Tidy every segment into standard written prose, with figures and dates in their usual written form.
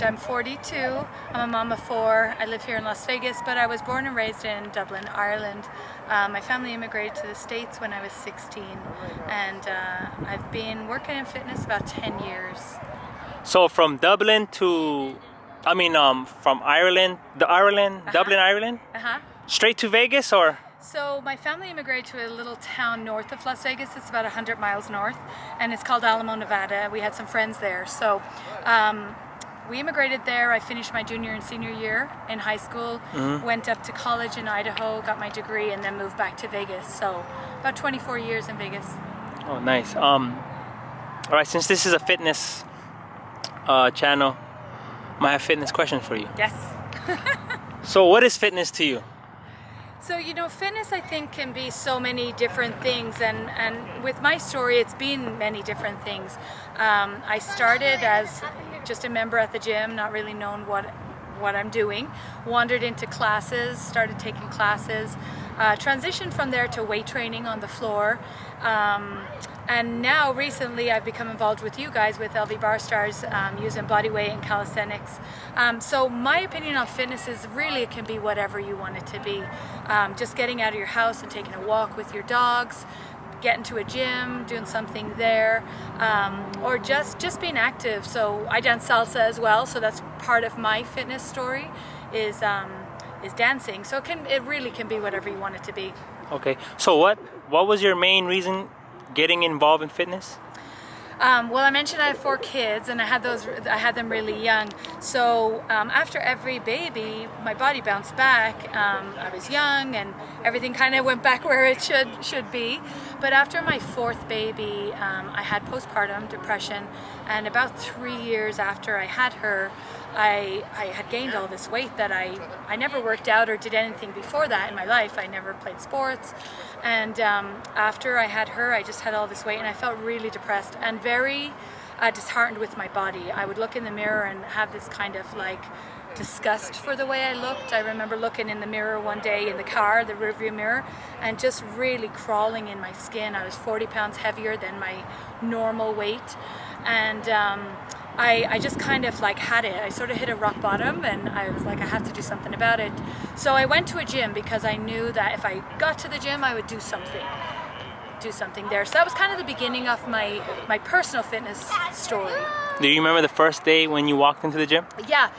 I'm 42. I'm a mom of 4. I live here in Las Vegas, but I was born and raised in Dublin, Ireland. My family immigrated to the States when I was 16, and I've been working in fitness about 10 years. So from Dublin to, from Ireland, Dublin, Ireland, straight to Vegas, or? So my family immigrated to a little town north of Las Vegas. It's about 100 miles north, and it's called Alamo, Nevada. We had some friends there. So we immigrated there. I finished my junior and senior year in high school, went up to college in Idaho, got my degree, and then moved back to Vegas. So about 24 years in Vegas. Oh, nice. All right, since this is a fitness channel, I have fitness questions for you. Yes. So what is fitness to you? So, fitness I think can be so many different things, and with my story it's been many different things. I started as just a member at the gym, not really knowing what I'm doing, wandered into classes, started taking classes, transitioned from there to weight training on the floor, and now recently I've become involved with you guys with LV Bar Stars, using body weight and calisthenics. So my opinion on fitness is really it can be whatever you want it to be. Just getting out of your house and taking a walk with your dogs, getting to a gym, doing something there, or just being active. So I dance salsa as well, so that's part of my fitness story is dancing. So it really can be whatever you want it to be. Okay, so what was your main reason getting involved in fitness? Well, I mentioned I have 4 kids, and I had them really young. So after every baby, my body bounced back. I was young, and everything kind of went back where it should be. But after my 4th baby, I had postpartum depression, and about 3 years after I had her, I had gained all this weight that I never worked out or did anything before that in my life. I never played sports, and after I had her, I just had all this weight, and I felt really depressed and very disheartened with my body. I would look in the mirror and have this kind of like disgust for the way I looked. I remember looking in the mirror one day in the car, the rearview mirror, and just really crawling in my skin. I was 40 pounds heavier than my normal weight, and I just kind of like had it. I sort of hit a rock bottom, and I was like, I have to do something about it. So I went to a gym because I knew that if I got to the gym, I would do something there. So that was kind of the beginning of my personal fitness story. Do you remember the first day when you walked into the gym? Yeah.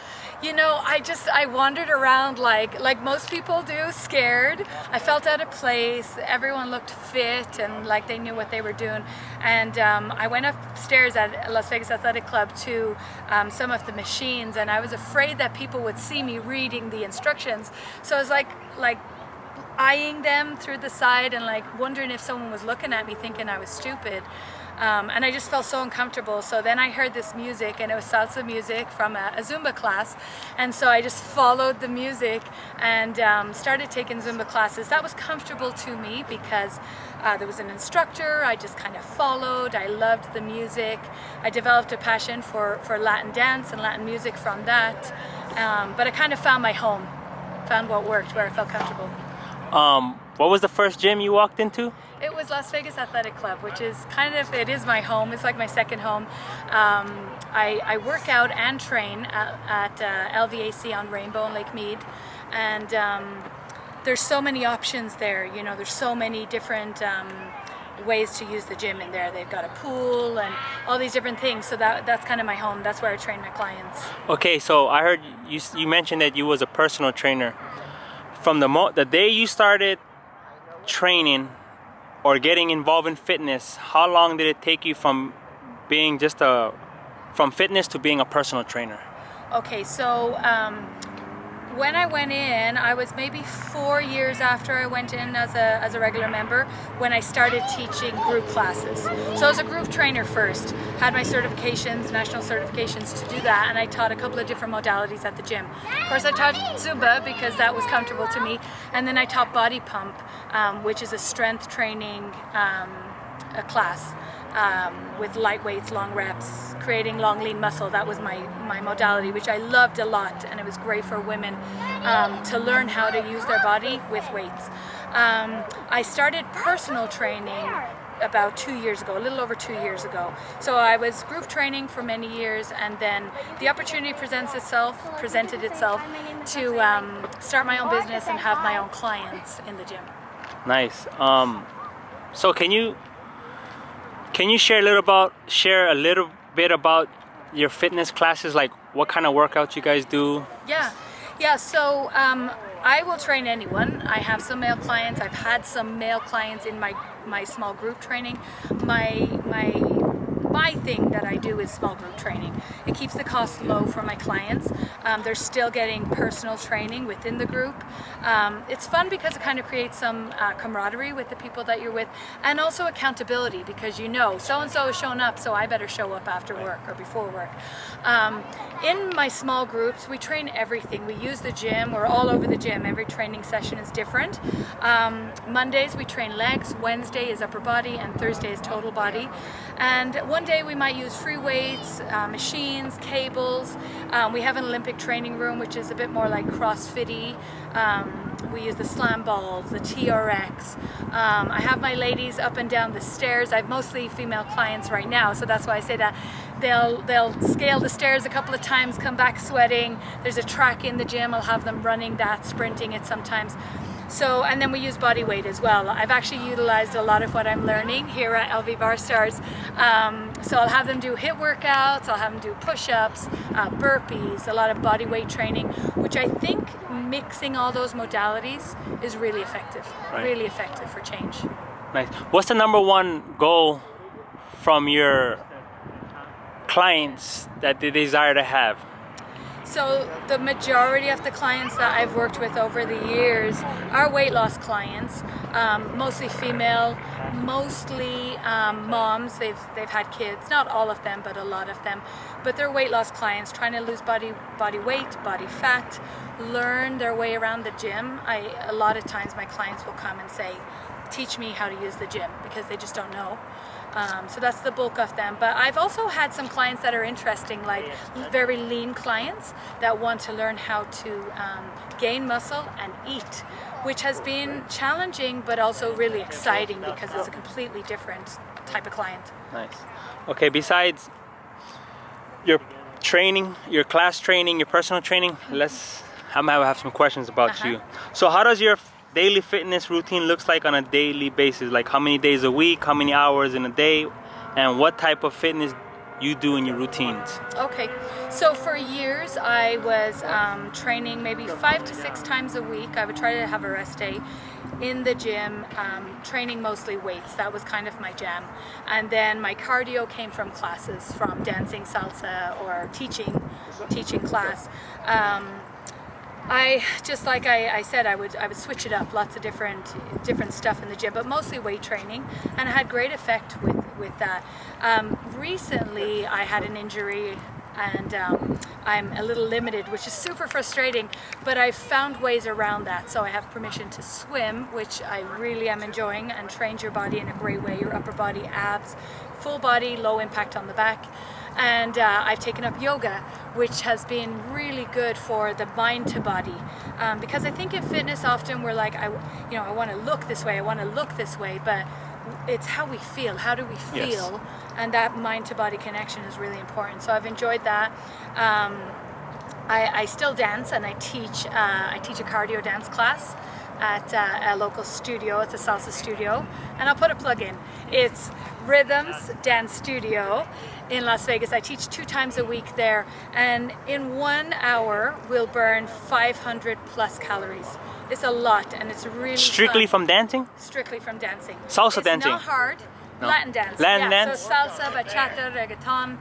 I wandered around like most people do, scared. I felt out of place. Everyone looked fit and like they knew what they were doing. And I went upstairs at Las Vegas Athletic Club to some of the machines, and I was afraid that people would see me reading the instructions. So I was like eyeing them through the side and like wondering if someone was looking at me thinking I was stupid. And I just felt so uncomfortable. So then I heard this music, and it was salsa music from a Zumba class. And so I just followed the music and started taking Zumba classes. That was comfortable to me because there was an instructor. I just kind of followed. I loved the music. I developed a passion for Latin dance and Latin music from that. But I kind of found my home, found what worked, where I felt comfortable. What was the first gym you walked into? It was Las Vegas Athletic Club, which is it is my home. It's like my second home. I work out and train at LVAC on Rainbow and Lake Mead, and there's so many options there. There's so many different ways to use the gym in there. They've got a pool and all these different things. So that's kind of my home. That's where I train my clients. Okay, so I heard you mentioned that you was a personal trainer. From the day you started training or getting involved in fitness, how long did it take you from being from fitness to being a personal trainer? Okay, so when I went in, I was maybe 4 years after I went in as a regular member when I started teaching group classes. So I was a group trainer first, had my certifications, national certifications to do that, and I taught a couple of different modalities at the gym. Of course, I taught Zumba because that was comfortable to me, and then I taught body pump, which is a strength training a class. With light weights, long reps, creating long lean muscle. That was my modality, which I loved a lot, and it was great for women to learn how to use their body with weights. I started personal training about 2 years ago, a little over 2 years ago. So I was group training for many years, and then the opportunity presented itself to start my own business and have my own clients in the gym. Nice. So can you share a little bit about your fitness classes, like what kind of workouts you guys do? Yeah. So I will train anyone. I have some male clients. I've had some male clients in my small group training. My thing that I do is small group training. It keeps the cost low for my clients. They're still getting personal training within the group. It's fun because it kind of creates some camaraderie with the people that you're with, and also accountability, because you know so-and-so is showing up, so I better show up after work or before work. In my small groups, we train everything. We use the gym. We're all over the gym. Every training session is different. Mondays we train legs, Wednesday is upper body, and Thursday is total body. And one day we might use free weights, machines, cables. We have an Olympic training room, which is a bit more like CrossFit-y. We use the slam balls, the TRX. I have my ladies up and down the stairs. I have mostly female clients right now, so that's why I say that. They'll scale the stairs a couple of times, come back sweating. There's a track in the gym. I'll have them running that, sprinting it sometimes. So, and then we use body weight as well. I've actually utilized a lot of what I'm learning here at LV Bar Stars. So I'll have them do HIIT workouts, I'll have them do push-ups, burpees, a lot of body weight training, which I think mixing all those modalities is really effective, really effective for change. Nice. What's the number one goal from your clients that they desire to have? So the majority of the clients that I've worked with over the years are weight loss clients, mostly female, mostly moms. They've had kids, not all of them, but a lot of them. But they're weight loss clients trying to lose body weight, body fat, learn their way around the gym. A lot of times my clients will come and say, teach me how to use the gym, because they just don't know. So that's the bulk of them. But I've also had some clients that are interesting, like very lean clients that want to learn how to gain muscle and eat, which has been challenging but also really exciting because it's a completely different type of client. Nice. Okay, besides your training, your class training, your personal training, I might have some questions about you. So how does your daily fitness routine looks like on a daily basis? Like how many days a week, how many hours in a day, and what type of fitness you do in your routines? Okay, so for years I was training maybe 5 to 6 times a week. I would try to have a rest day in the gym, training mostly weights. That was kind of my jam. And then my cardio came from classes, from dancing salsa or teaching class. I just, like I said, I would switch it up, lots of different stuff in the gym, but mostly weight training, and I had great effect with that. Recently I had an injury, and I'm a little limited, which is super frustrating, but I've found ways around that. So I have permission to swim, which I really am enjoying, and trains your body in a great way, your upper body, abs, full body, low impact on the back. And I've taken up yoga, which has been really good for the mind to body, because I think in fitness often we're like, I want to look this way, I want to look this way, but it's how we feel. How do we feel? Yes. And that mind to body connection is really important. So I've enjoyed that. I still dance, and I teach a cardio dance class at a local studio. It's a salsa studio, and I'll put a plug in. It's Rhythms Dance Studio in Las Vegas. I teach 2 times a week there, and in 1 hour we'll burn 500 plus calories. It's a lot, and it's really strictly fun. From dancing? Strictly from dancing. Salsa dancing? It's not hard. No. Latin dance. Latin dance? So salsa, bachata, reggaeton,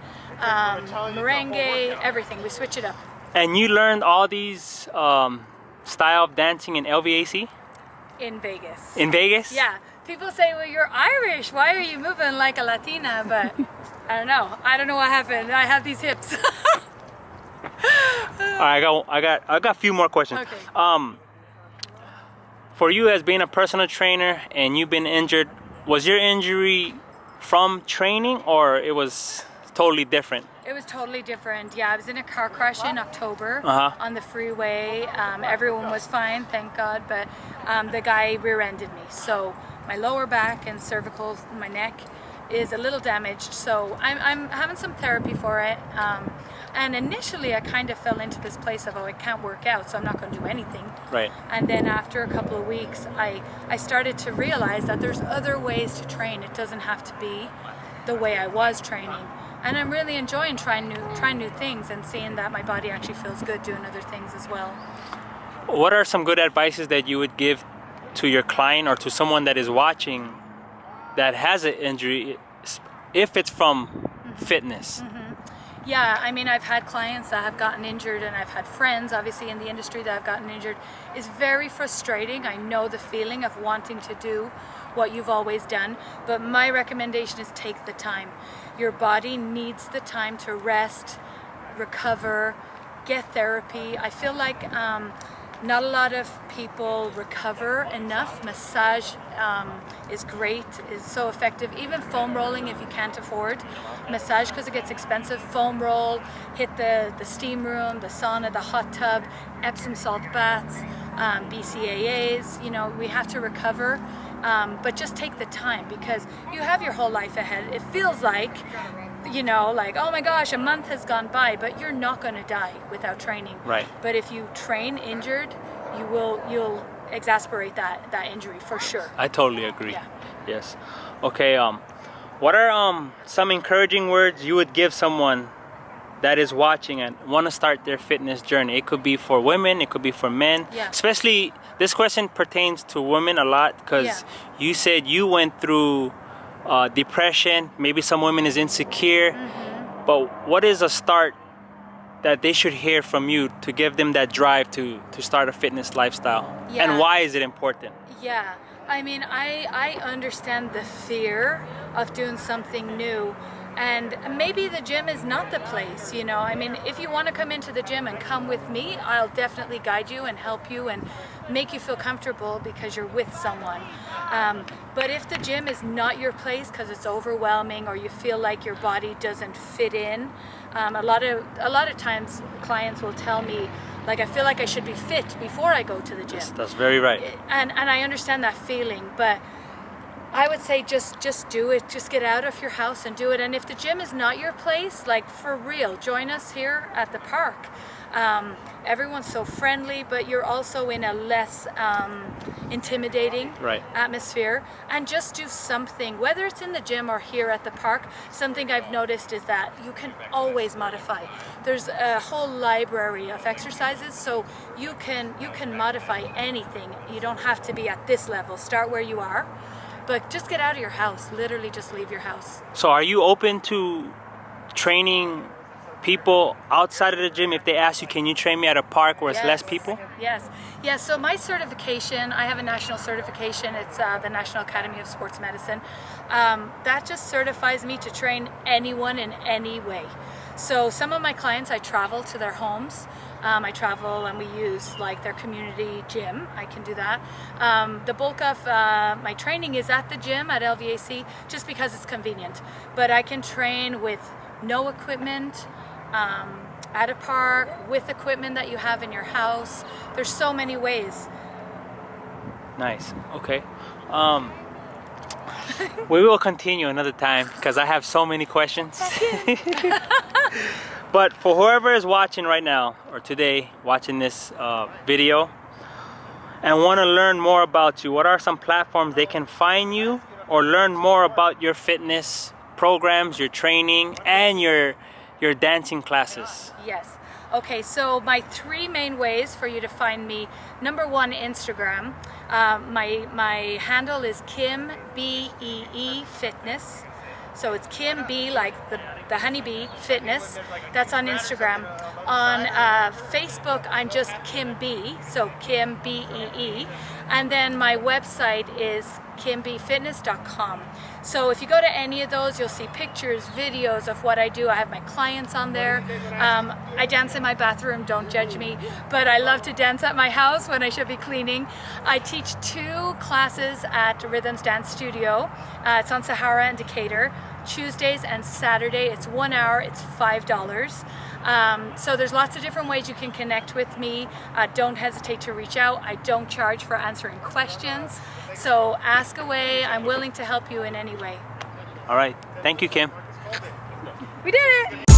merengue, everything. We switch it up. And you learned all these style of dancing in LVAC? In Vegas. In Vegas? Yeah. People say, well, you're Irish. Why are you moving like a Latina? But I don't know. I don't know what happened. I have these hips. All right, I got a few more questions. Okay. For you, as being a personal trainer and you've been injured, was your injury from training, or it was totally different? It was totally different. Yeah, I was in a car crash in October on the freeway. Everyone was fine, thank God, but the guy rear-ended me. So my lower back and cervical, my neck is a little damaged, so I'm having some therapy for it. And initially I kind of fell into this place of, oh, I can't work out, so I'm not going to do anything. Right. And then after a couple of weeks, I started to realize that there's other ways to train. It doesn't have to be the way I was training. And I'm really enjoying trying new things and seeing that my body actually feels good doing other things as well. What are some good advices that you would give to your client or to someone that is watching that has an injury, if it's from fitness? Yeah, I mean, I've had clients that have gotten injured, and I've had friends, obviously, in the industry that have gotten injured. It's very frustrating. I know the feeling of wanting to do what you've always done, but my recommendation is take the time. Your body needs the time to rest, recover, get therapy. I feel like not a lot of people recover enough. Massage is great, is so effective. Even foam rolling, if you can't afford massage because it gets expensive. Foam roll, hit the steam room, the sauna, the hot tub, Epsom salt baths, BCAAs. You know, we have to recover, but just take the time because you have your whole life ahead. It feels like, you know, like, oh my gosh, a month has gone by, but you're not going to die without training. Right. But if you train injured, you'll exacerbate that injury for sure. I totally agree. Yeah. Yes. Okay. What are some encouraging words you would give someone that is watching and want to start their fitness journey? It could be for women, it could be for men. Yeah. Especially this question pertains to women a lot because you said you went through depression. Maybe some women is insecure. But what is a start that they should hear from you to give them that drive to start a fitness lifestyle? Yeah. And why is it important? Yeah, I mean, I understand the fear of doing something new, and maybe the gym is not the place, you know. I mean, if you want to come into the gym and come with me, I'll definitely guide you and help you and make you feel comfortable because you're with someone. But if the gym is not your place because it's overwhelming or you feel like your body doesn't fit in, a lot of times clients will tell me, like, I feel like I should be fit before I go to the gym. That's very right. And I understand that feeling, but I would say just do it. Just get out of your house and do it. And if the gym is not your place, like, for real, join us here at the park. Everyone's so friendly, but you're also in a less intimidating atmosphere. And just do something, whether it's in the gym or here at the park. Something I've noticed is that you can always modify. There's a whole library of exercises, so you can modify anything. You don't have to be at this level. Start where you are, but just get out of your house. Literally, just leave your house. So, are you open to training people outside of the gym if they ask you, can you train me at a park where it's less people? Yes. So my certification, I have a national certification. It's the National Academy of Sports Medicine. That just certifies me to train anyone in any way. So some of my clients, I travel to their homes. I travel and we use like their community gym. I can do that. The bulk of my training is at the gym at LVAC just because it's convenient. But I can train with no equipment, at a park, with equipment that you have in your house. There's so many ways. Nice. Okay. We will continue another time because I have so many questions. But for whoever is watching right now or today, watching this video and want to learn more about you, what are some platforms they can find you or learn more about your fitness programs, your training, and your dancing classes? Yes. Okay, so my three main ways for you to find me. Number one, Instagram. My handle is Kim BEE Fitness. So it's Kim B, like the honeybee fitness. That's on Instagram. On Facebook, I'm just Kim B, so Kim BEE. And then my website is kimbfitness.com. So if you go to any of those, you'll see pictures, videos of what I do. I have my clients on there. I dance in my bathroom, don't judge me, but I love to dance at my house when I should be cleaning. I teach 2 classes at Rhythms Dance Studio. It's on Sahara and Decatur. Tuesdays and Saturday, it's 1 hour, it's $5. So there's lots of different ways you can connect with me. Don't hesitate to reach out. I don't charge for answering questions. So ask away. I'm willing to help you in any way. All right. Thank you, Kim. We did it!